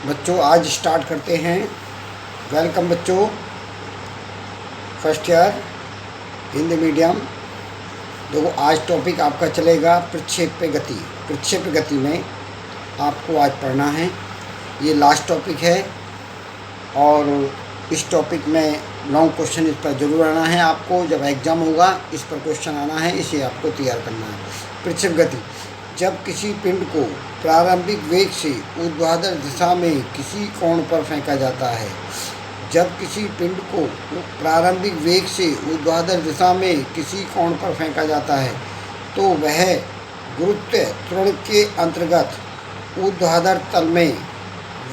बच्चों आज स्टार्ट करते हैं। वेलकम बच्चों, फर्स्ट ईयर हिंदी मीडियम। देखो आज टॉपिक आपका चलेगा प्रक्षेप्य गति। प्रक्षेप्य गति में आपको आज पढ़ना है, ये लास्ट टॉपिक है और इस टॉपिक में लॉन्ग क्वेश्चन इस पर जरूर आना है। आपको जब एग्ज़ाम होगा इस पर क्वेश्चन आना है, इसे आपको तैयार करना है। प्रक्षेप्य गति, जब किसी पिंड को प्रारंभिक वेग से ऊर्ध्वाधर दिशा में किसी कोण पर फेंका जाता है, जब किसी पिंड को प्रारंभिक वेग से ऊर्ध्वाधर दिशा में किसी कोण पर फेंका जाता है तो वह गुरुत्व त्वरण के अंतर्गत ऊर्ध्वाधर तल में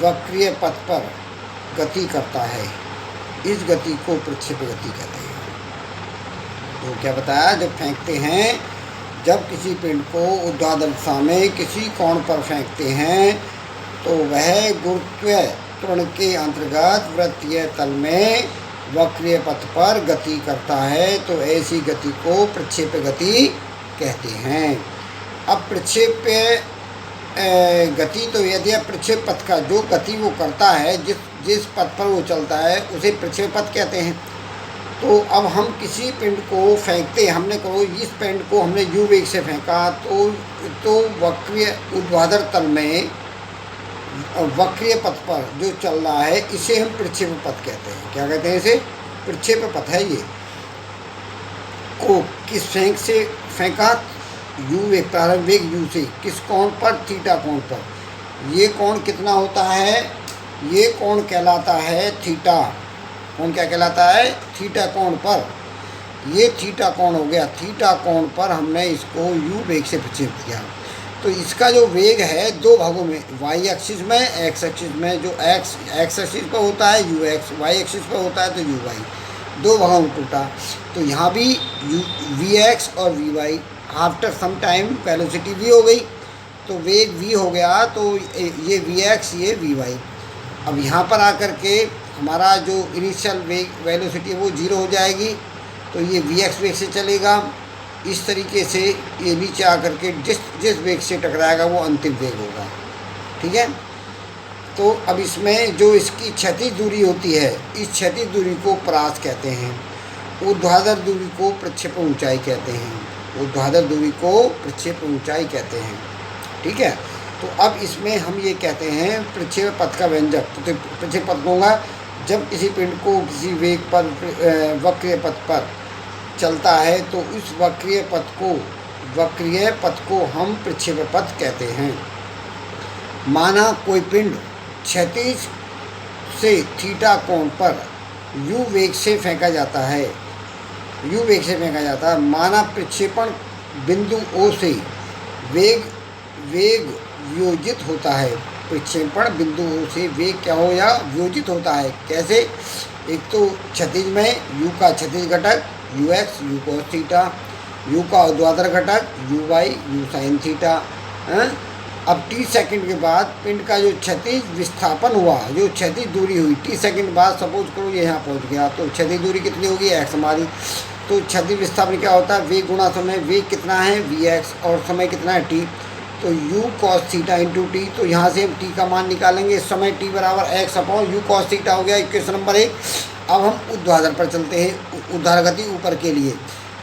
वक्रीय पथ पर गति करता है। इस गति को प्रक्षेप्य गति कहते हैं। तो क्या बताया, जब फेंकते हैं, जब किसी पिंड को ऊर्ध्वाधर दिशा में किसी कोण पर फेंकते हैं तो वह गुरुत्व त्वरण के अंतर्गत वृत्तीय तल में वक्रीय पथ पर गति करता है, तो ऐसी गति को प्रक्षेप्य गति कहते हैं। अब प्रक्षेप्य गति, तो यदि प्रक्षेप पथ का जो गति वो करता है, जिस पथ पर वो चलता है उसे प्रक्षेप पथ कहते हैं। तो अब हम किसी पिंड को फेंकते, हमने कहो इस पिंड को हमने यू वेग से फेंका तो वक्रीय ऊर्ध्वाधर तल में वक्रीय पथ पर जो चल रहा है इसे हम प्रक्षेप पथ कहते हैं। क्या कहते हैं इसे? प्रक्षेप पथ है ये। को किस फेंक से फेंका? यू वेग, प्रारंभिक वेग यू से, किस कोण पर? थीटा कोण पर। ये कोण कितना होता है? ये कोण कहलाता है थीटा। कोण क्या कहलाता है? थीटा कोण पर। ये थीटा कोण हो गया। थीटा कोण पर हमने इसको यू वेग से प्रक्षेप किया। तो इसका जो वेग है दो भागों में, वाई एक्सिस में, एक्स एक्सिस में। जो एक्स एक्सिस पर होता है यू एक्स, वाई एक्सिस पर होता है तो यू वाई, दो भागों में टूटा। तो यहाँ भी वी एक्स और V Y, after some time velocity V हो गई तो वेग वी हो गया, तो ये वी एक्स, ये वी वाई। अब यहाँ पर आकर के हमारा जो इनिशियल वेग वेलोसिटी है वो जीरो हो जाएगी, तो ये वी एक्स वेग से चलेगा। इस तरीके से ये नीचे आकर के जिस वेग से टकराएगा वो अंतिम वेग होगा। ठीक है। तो अब इसमें जो इसकी क्षैतिज दूरी होती है, इस क्षैतिज दूरी को परास कहते हैं। ऊर्ध्वाधर दूरी को प्रक्षेप ऊंचाई कहते हैं। ऊर्ध्वाधर दूरी को प्रक्षेप ऊंचाई कहते हैं। ठीक है। तो अब इसमें हम ये कहते हैं प्रक्षेप पथ का व्यंजक। तो प्रक्षेप पथ होगा जब किसी पिंड को किसी वेग पर वक्रीय पथ पर चलता है तो उस वक्रीय पथ को हम प्रक्षेप पथ कहते हैं। माना कोई पिंड क्षैतिज से थीटा कोण पर यू वेग से फेंका जाता है, यू वेग से फेंका जाता है। माना प्रक्षेपण बिंदु ओ से वेग वियोजित होता है। प्रक्षेपण बिंदु से वेग क्या हो या वियोजित होता है। कैसे? एक तो क्षैतिज में u का क्षैतिज घटक U X, U cos theta, u का ऊर्ध्वाधर घटक U Y, U sine theta. अब t सेकंड के बाद पिंड का जो क्षैतिज विस्थापन हुआ, जो क्षैतिज दूरी हुई t सेकंड बाद, सपोज करो ये यहाँ पहुँच गया, तो क्षैतिज दूरी कितनी होगी? x हमारी। तो क्षैतिज विस्थापन क्या होता है? वेग गुणा समय। वेग कितना है? वी एक्स, और समय कितना है? t। तो u cos theta into T. तो यहाँ से हम t का मान निकालेंगे। इस समय t बराबर x upon you cos theta हो गया, इक्वेशन नंबर 1। अब हम ऊर्ध्वाधर पर चलते हैं, ऊर्ध्वाधर गति ऊपर के लिए।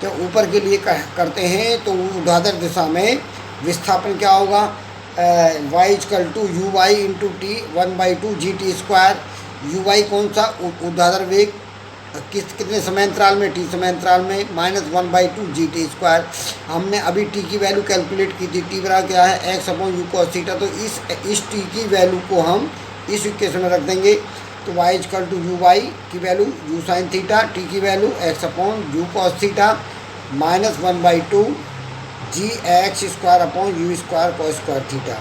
जब ऊपर के लिए करते हैं तो ऊर्ध्वाधर दिशा में विस्थापन क्या होगा? y equal to U Y into T, 1/2 G T square. U Y कौन सा? ऊर्ध्वाधर वेग, कितने समय अंतराल में? टी समय अंतराल में, माइनस 1/2 जी टी स्क्वायर। हमने अभी टी की वैल्यू कैलकुलेट की थी, टी बराबर क्या है? X upon U cos theta. तो इस टी की वैल्यू को हम इस इक्वेशन में रख देंगे। तो Y equal to U Y की value U sine theta, T की value X upon U cos theta, minus 1/2 G X square upon U square cos square theta.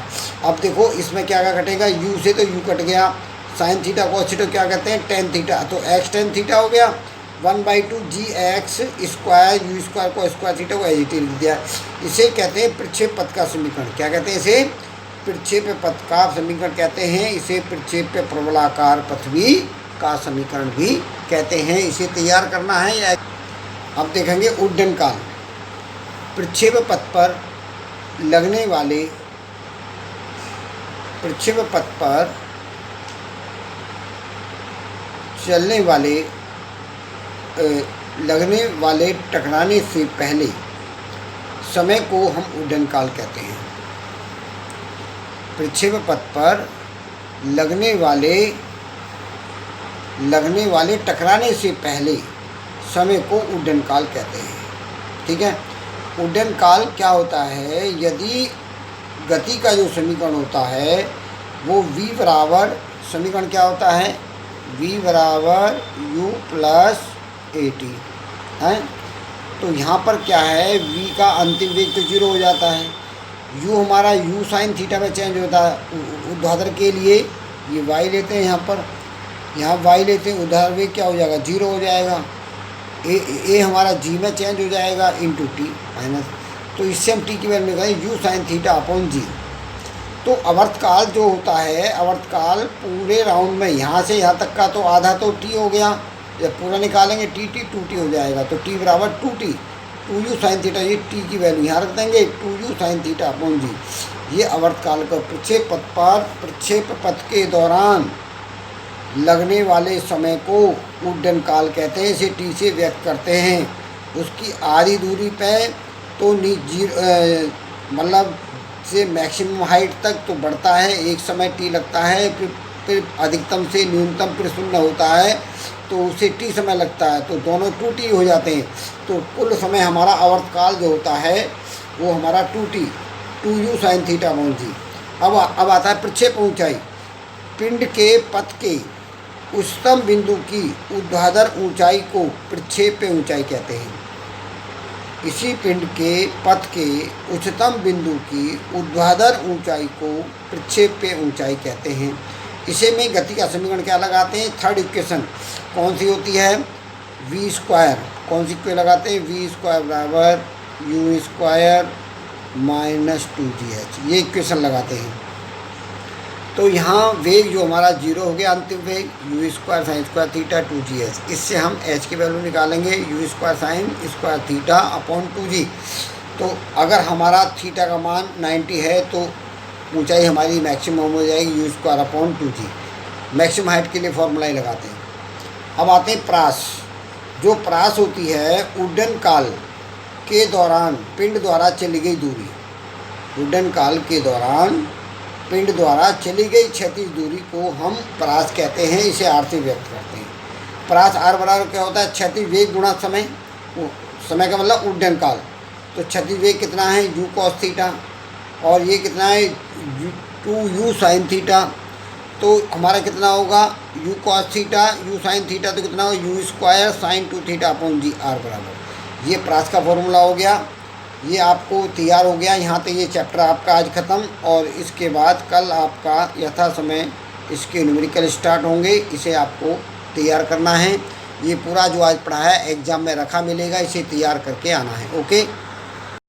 अब देखो इसमें क्या क्या कटेगा? यू से तो यू कट गया, साइन थीटा कॉस थीटा क्या कहते हैं? Tan theta. तो एक्स टेन थीटा हो गया, 1/2 G X square U square को स्क्वायर थीटा को एज इट इज लिख दिया। इसे कहते हैं प्रक्षेप पथ का समीकरण। क्या कहते हैं इसे? प्रक्षेप पथ का समीकरण कहते हैं। इसे प्रक्षेप प्रबलाकार पथ भी का समीकरण भी कहते हैं। इसे तैयार करना है। अब देखेंगे उड्डयन काल। प्रक्षेप पथ पर लगने वाले प्रक्षेप पथ पर चलने वाले लगने वाले टकराने से पहले समय को हम उड्डयन काल कहते हैं। प्रक्षेप पथ पर लगने वाले टकराने से पहले समय को उड्डयन काल कहते हैं। ठीक है, उड्डयन काल क्या होता है? यदि गति का जो समीकरण होता है वो v बराबर, समीकरण क्या होता है? v बराबर u प्लस ए टी है। तो यहाँ पर क्या है, v का अंतिम वेग तो 0 हो जाता है, u हमारा u साइन थीटा में चेंज होता है ऊर्ध्वाधर के लिए। ये y लेते हैं यहाँ पर, यहाँ y लेते हैं, ऊर्ध्वाधर वेग क्या हो जाएगा? 0 हो जाएगा। ए हमारा g में चेंज हो जाएगा इंटू टी माइनस, तो इससे हम टी की वैल्यू निकालें u साइन थीटा अपॉन जी। तो आवर्तकाल जो होता है, आवर्तकाल पूरे राउंड में यहाँ से यहाँ तक का तो आधा तो टी हो गया, जब पूरा निकालेंगे टी 2t हो जाएगा। तो टी बराबर 2t, 2u साइन थीटा, ये टी की वैल्यू यहाँ रख देंगे 2u साइन थीटा अपॉन जी। ये आवर्तकाल का प्रक्षेप पथ पर, प्रक्षेप पथ के दौरान लगने वाले समय को उड्डयन काल कहते हैं। इसे टी से व्यक्त करते हैं। उसकी आधी दूरी पे तो मतलब से मैक्सिमम हाइट तक तो बढ़ता है, एक समय टी लगता है, फिर अधिकतम से न्यूनतम पर शून्य होता है तो उसे टी समय लगता है, तो दोनों 2t हो जाते हैं। तो कुल समय हमारा आवर्तकाल जो होता है वो हमारा 2t, 2u sine theta upon जी। अब आता है प्रक्षेप ऊंचाई। पिंड के पथ के उच्चतम बिंदु की ऊर्ध्वाधर ऊंचाई को प्रक्षेप ऊंचाई कहते हैं। इसी पिंड के पथ के उच्चतम बिंदु की ऊर्ध्वाधर ऊंचाई को प्रक्षेप ऊंचाई कहते हैं। इसे में गति का समीकरण क्या लगाते हैं? थर्ड इक्वेशन कौन सी होती है? v square. कौन सी इक्वेशन लगाते हैं? v स्क्वायर बराबर u स्क्वायर माइनस 2gh, ये इक्वेशन लगाते हैं। तो यहाँ वेग जो हमारा 0 हो गया, अंतिम वेग u square sine square theta 2gh। इससे हम h की वैल्यू निकालेंगे u square sine square theta upon 2g। तो अगर हमारा थीटा का मान 90 है तो ऊंचाई हमारी मैक्सिमम हो जाएगी u square upon 2g। Maximum height के लिए फॉर्मूला ही लगाते हैं। अब आते हैं प्रास। जो प्रास होती है उड्डयन काल के दौरान पिंड द्वारा चली गई दूरी, उड्डयन काल के दौरान पिंड द्वारा चली गई क्षैतिज दूरी को हम प्रास कहते हैं। इसे आर से व्यक्त करते हैं। प्रास आर बराबर क्या होता है? क्षैतिज वेग गुणा समय, समय का मतलब उड्डयन काल। तो क्षैतिज वेग कितना है? u कॉस थीटा, और ये कितना है? 2u sign theta. तो हमारा कितना होगा? u cos theta, u sine theta, तो कितना होगा? u square sine 2 theta upon G R बराबर। ये प्रास का फॉर्मूला हो गया। ये आपको तैयार हो गया। यहाँ तक ये चैप्टर आपका आज ख़त्म, और इसके बाद कल आपका यथा समय इसके न्यूमेरिकल स्टार्ट होंगे। इसे आपको तैयार करना है। ये पूरा जो आज पढ़ा है एग्ज़ाम में रखा मिलेगा, इसे तैयार करके आना है। ओके।